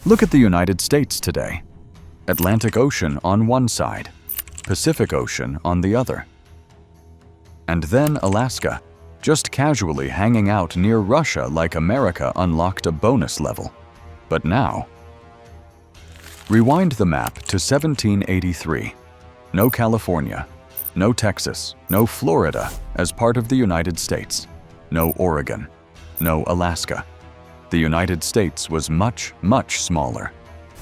Look at the United States today. Atlantic Ocean on one side, Pacific Ocean on the other. And then Alaska, just casually hanging out near Russia like America unlocked a bonus level. But now, rewind the map to 1783. No California, no Texas, no Florida as part of the United States, no Oregon, no Alaska. The United States was much, much smaller.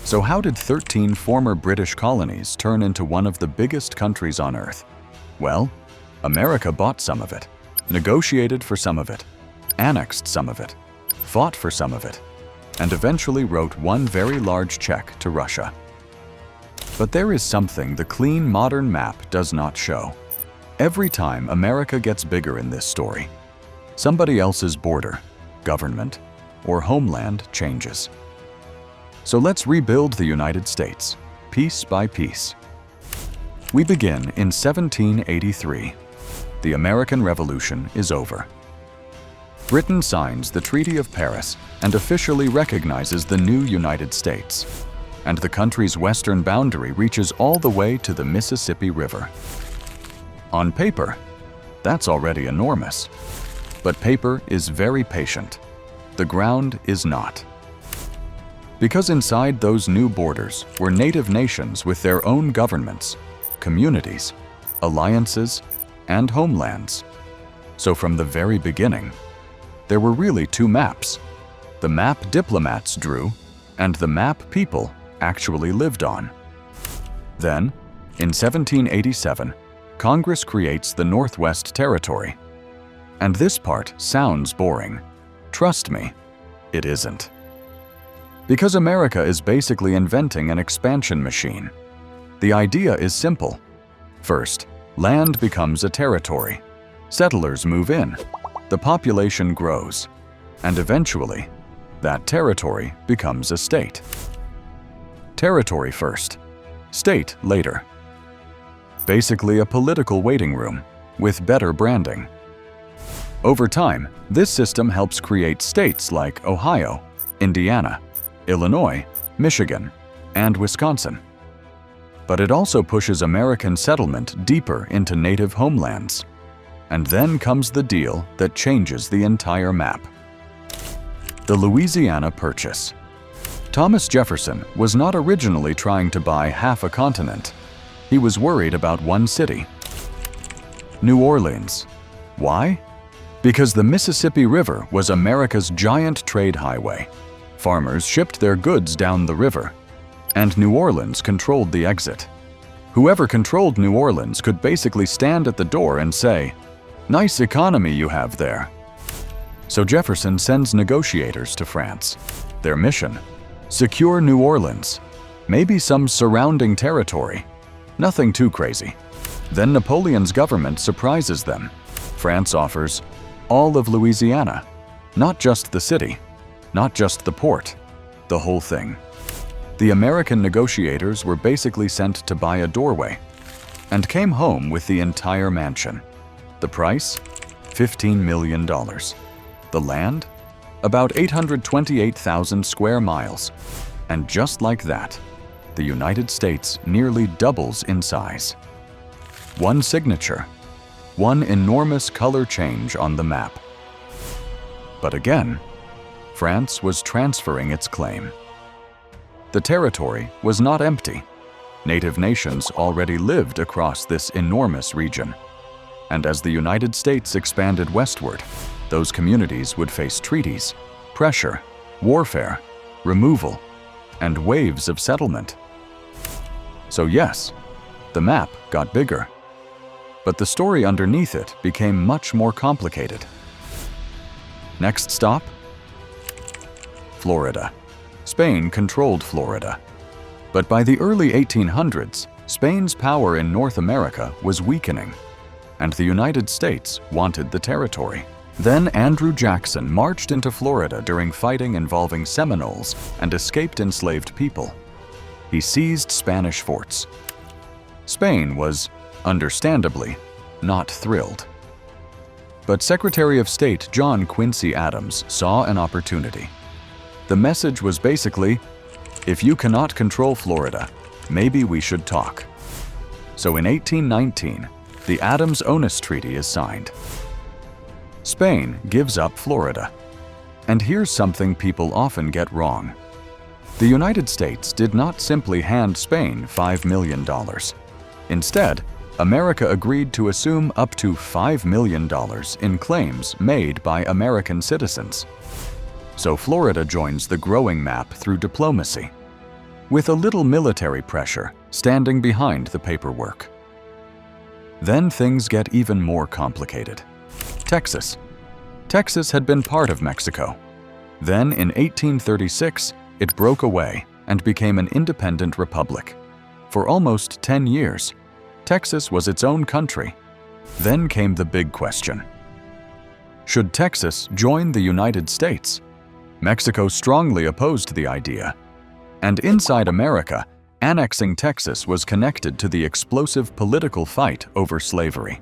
So how did 13 former British colonies turn into one of the biggest countries on Earth? Well, America bought some of it, negotiated for some of it, annexed some of it, fought for some of it, and eventually wrote one very large check to Russia. But there is something the clean modern map does not show. Every time America gets bigger in this story, somebody else's border, government, or homeland changes. So let's rebuild the United States, piece by piece. We begin in 1783. The American Revolution is over. Britain signs the Treaty of Paris and officially recognizes the new United States. And the country's western boundary reaches all the way to the Mississippi River. On paper, that's already enormous. But paper is very patient. The ground is not. Because inside those new borders were native nations with their own governments, communities, alliances, and homelands. So from the very beginning, there were really two maps. The map diplomats drew and the map people actually lived on. Then, in 1787, Congress creates the Northwest Territory. And this part sounds boring. Trust me, it isn't. Because America is basically inventing an expansion machine. The idea is simple. First, land becomes a territory. Settlers move in. The population grows. And eventually, that territory becomes a state. Territory first, state later. Basically a political waiting room with better branding. Over time, this system helps create states like Ohio, Indiana, Illinois, Michigan, and Wisconsin. But it also pushes American settlement deeper into native homelands. And then comes the deal that changes the entire map. The Louisiana Purchase. Thomas Jefferson was not originally trying to buy half a continent. He was worried about one city, New Orleans. Why? Because the Mississippi River was America's giant trade highway. Farmers shipped their goods down the river, and New Orleans controlled the exit. Whoever controlled New Orleans could basically stand at the door and say, "Nice economy you have there." So Jefferson sends negotiators to France. Their mission: secure New Orleans, maybe some surrounding territory. Nothing too crazy. Then Napoleon's government surprises them. France offers all of Louisiana, not just the city, not just the port, the whole thing. The American negotiators were basically sent to buy a doorway and came home with the entire mansion. The price? $15 million. The land? About 828,000 square miles. And just like that, the United States nearly doubles in size. One signature, one enormous color change on the map. But again, France was transferring its claim. The territory was not empty. Native nations already lived across this enormous region. And as the United States expanded westward, those communities would face treaties, pressure, warfare, removal, and waves of settlement. So yes, the map got bigger. But the story underneath it became much more complicated. Next stop? Florida. Spain controlled Florida. But by the early 1800s, Spain's power in North America was weakening, and the United States wanted the territory. Then Andrew Jackson marched into Florida during fighting involving Seminoles and escaped enslaved people. He seized Spanish forts. Spain was, understandably, not thrilled. But Secretary of State John Quincy Adams saw an opportunity. The message was basically, If you cannot control Florida, maybe we should talk. So in 1819, the Adams-Onís Treaty is signed. Spain gives up Florida. And here's something people often get wrong. The United States did not simply hand Spain $5 million. Instead, America agreed to assume up to $5 million in claims made by American citizens. So Florida joins the growing map through diplomacy, with a little military pressure standing behind the paperwork. Then things get even more complicated. Texas. Texas had been part of Mexico. Then in 1836, it broke away and became an independent republic. For almost 10 years, Texas was its own country. Then came the big question. Should Texas join the United States? Mexico strongly opposed the idea. And inside America, annexing Texas was connected to the explosive political fight over slavery.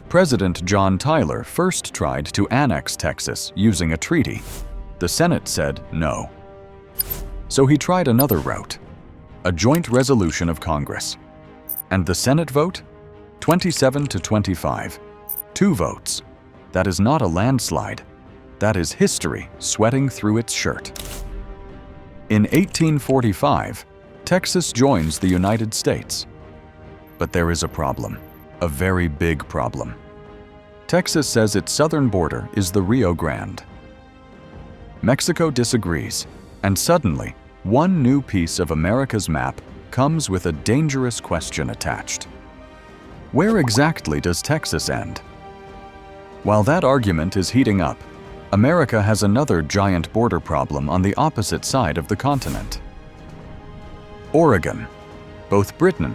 President John Tyler first tried to annex Texas using a treaty. The Senate said no. So he tried another route, a joint resolution of Congress. And the Senate vote? 27 to 25. 2 votes. That is not a landslide. That is history sweating through its shirt. In 1845, Texas joins the United States. But there is a problem, a very big problem. Texas says its southern border is the Rio Grande. Mexico disagrees, and suddenly, one new piece of America's map comes with a dangerous question attached. Where exactly does Texas end? While that argument is heating up, America has another giant border problem on the opposite side of the continent. Oregon. Both Britain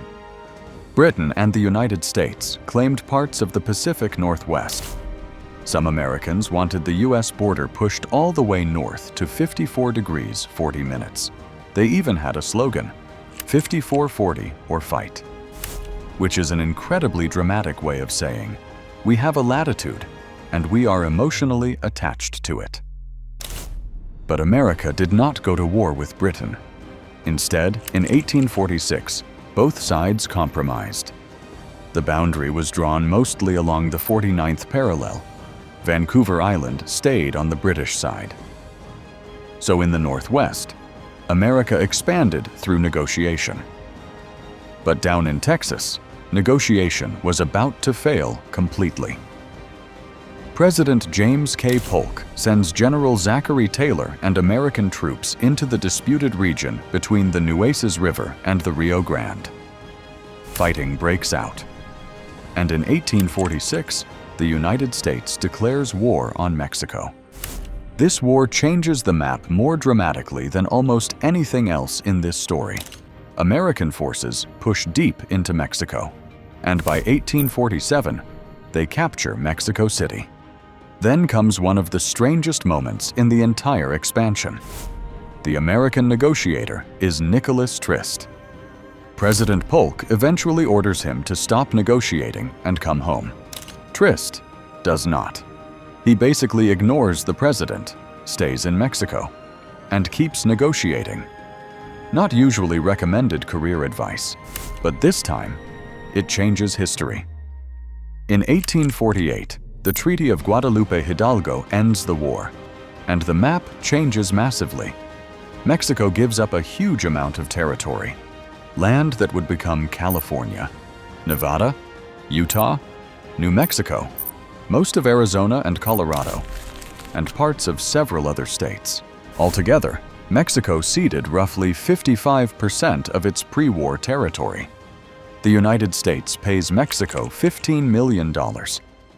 and the United States claimed parts of the Pacific Northwest. Some Americans wanted the U.S. border pushed all the way north to 54 degrees 40 minutes. They even had a slogan, 5440 or fight, which is an incredibly dramatic way of saying, we have a latitude and we are emotionally attached to it. But America did not go to war with Britain. Instead, in 1846, both sides compromised. The boundary was drawn mostly along the 49th parallel. Vancouver Island stayed on the British side. So in the Northwest, America expanded through negotiation. But down in Texas, negotiation was about to fail completely. President James K. Polk sends General Zachary Taylor and American troops into the disputed region between the Nueces River and the Rio Grande. Fighting breaks out. And in 1846, the United States declares war on Mexico. This war changes the map more dramatically than almost anything else in this story. American forces push deep into Mexico, and by 1847, they capture Mexico City. Then comes one of the strangest moments in the entire expansion. The American negotiator is Nicholas Trist. President Polk eventually orders him to stop negotiating and come home. Trist does not. He basically ignores the president, stays in Mexico, and keeps negotiating. Not usually recommended career advice, but this time, it changes history. In 1848, the Treaty of Guadalupe Hidalgo ends the war, and the map changes massively. Mexico gives up a huge amount of territory, land that would become California, Nevada, Utah, New Mexico, most of Arizona and Colorado, and parts of several other states. Altogether, Mexico ceded roughly 55% of its pre-war territory. The United States pays Mexico $15 million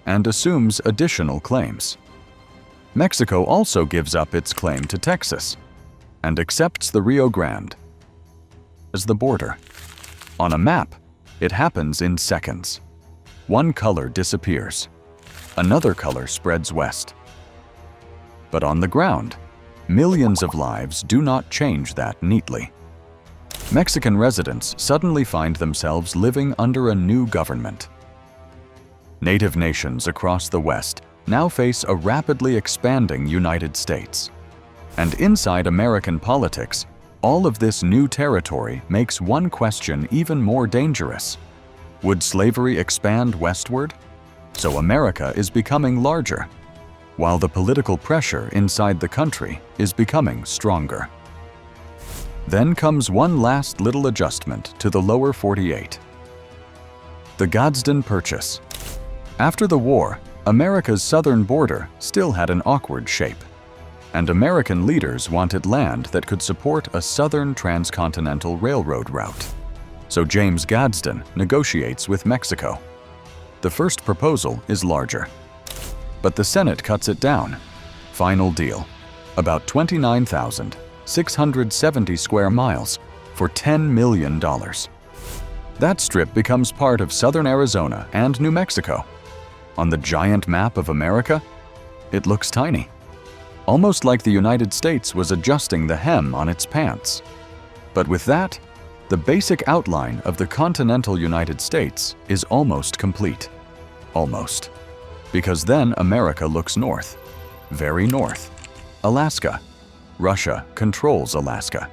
and assumes additional claims. Mexico also gives up its claim to Texas and accepts the Rio Grande as the border. On a map, it happens in seconds. One color disappears. Another color spreads west. But on the ground, millions of lives do not change that neatly. Mexican residents suddenly find themselves living under a new government. Native nations across the West now face a rapidly expanding United States. And inside American politics, All of this new territory makes one question even more dangerous. Would slavery expand westward? So America is becoming larger, while the political pressure inside the country is becoming stronger. Then comes one last little adjustment to the lower 48. The Gadsden Purchase. After the war, America's southern border still had an awkward shape, and American leaders wanted land that could support a southern transcontinental railroad route. So James Gadsden negotiates with Mexico. The first proposal is larger, but the Senate cuts it down. Final deal, about 29,670 square miles for $10 million. That strip becomes part of southern Arizona and New Mexico. On the giant map of America, it looks tiny, almost like the United States was adjusting the hem on its pants. But with that, the basic outline of the continental United States is almost complete. Almost. Because then America looks north, very north. Alaska. Russia controls Alaska.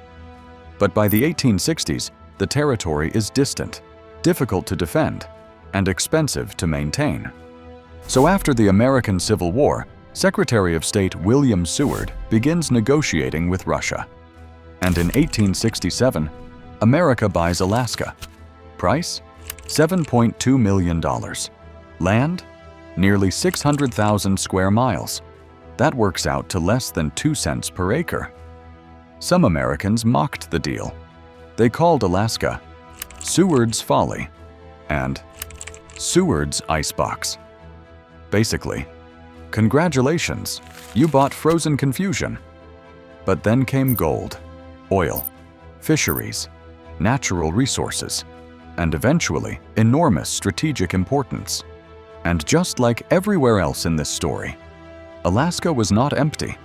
But by the 1860s, the territory is distant, difficult to defend, and expensive to maintain. So after the American Civil War, Secretary of State William Seward begins negotiating with Russia. And in 1867, America buys Alaska. Price? $7.2 million. Land? Nearly 600,000 square miles. That works out to less than 2 cents per acre. Some Americans mocked the deal. They called Alaska Seward's Folly and Seward's Icebox. Basically, congratulations, you bought frozen confusion. But then came gold, oil, fisheries, natural resources, and eventually enormous strategic importance. And just like everywhere else in this story, Alaska was not empty.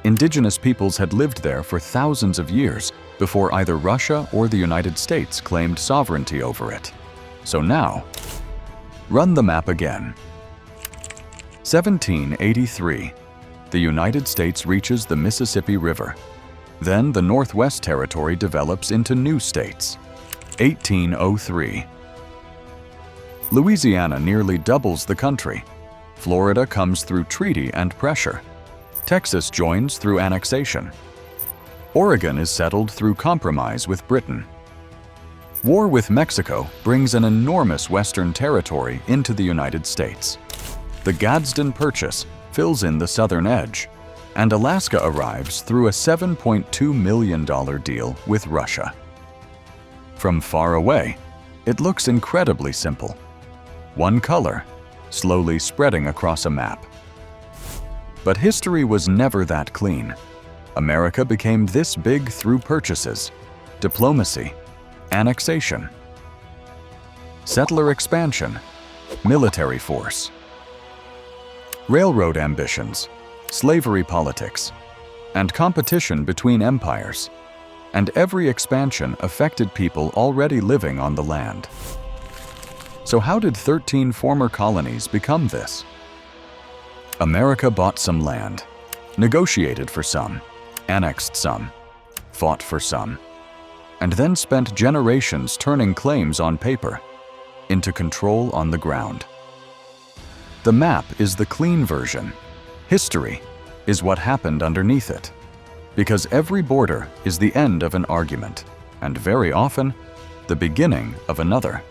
Indigenous peoples had lived there for thousands of years before either Russia or the United States claimed sovereignty over it. So now, run the map again. 1783. The United States reaches the Mississippi River. Then the Northwest Territory develops into new states. 1803. Louisiana nearly doubles the country. Florida comes through treaty and pressure. Texas joins through annexation. Oregon is settled through compromise with Britain. War with Mexico brings an enormous western territory into the United States. The Gadsden Purchase fills in the southern edge, and Alaska arrives through a $7.2 million deal with Russia. From far away, it looks incredibly simple. One color, slowly spreading across a map. But history was never that clean. America became this big through purchases, diplomacy, annexation, settler expansion, military force, railroad ambitions, slavery politics, and competition between empires. And every expansion affected people already living on the land. So how did 13 former colonies become this? America bought some land, negotiated for some, annexed some, fought for some, and then spent generations turning claims on paper into control on the ground. The map is the clean version. History is what happened underneath it. Because every border is the end of an argument, and very often, the beginning of another.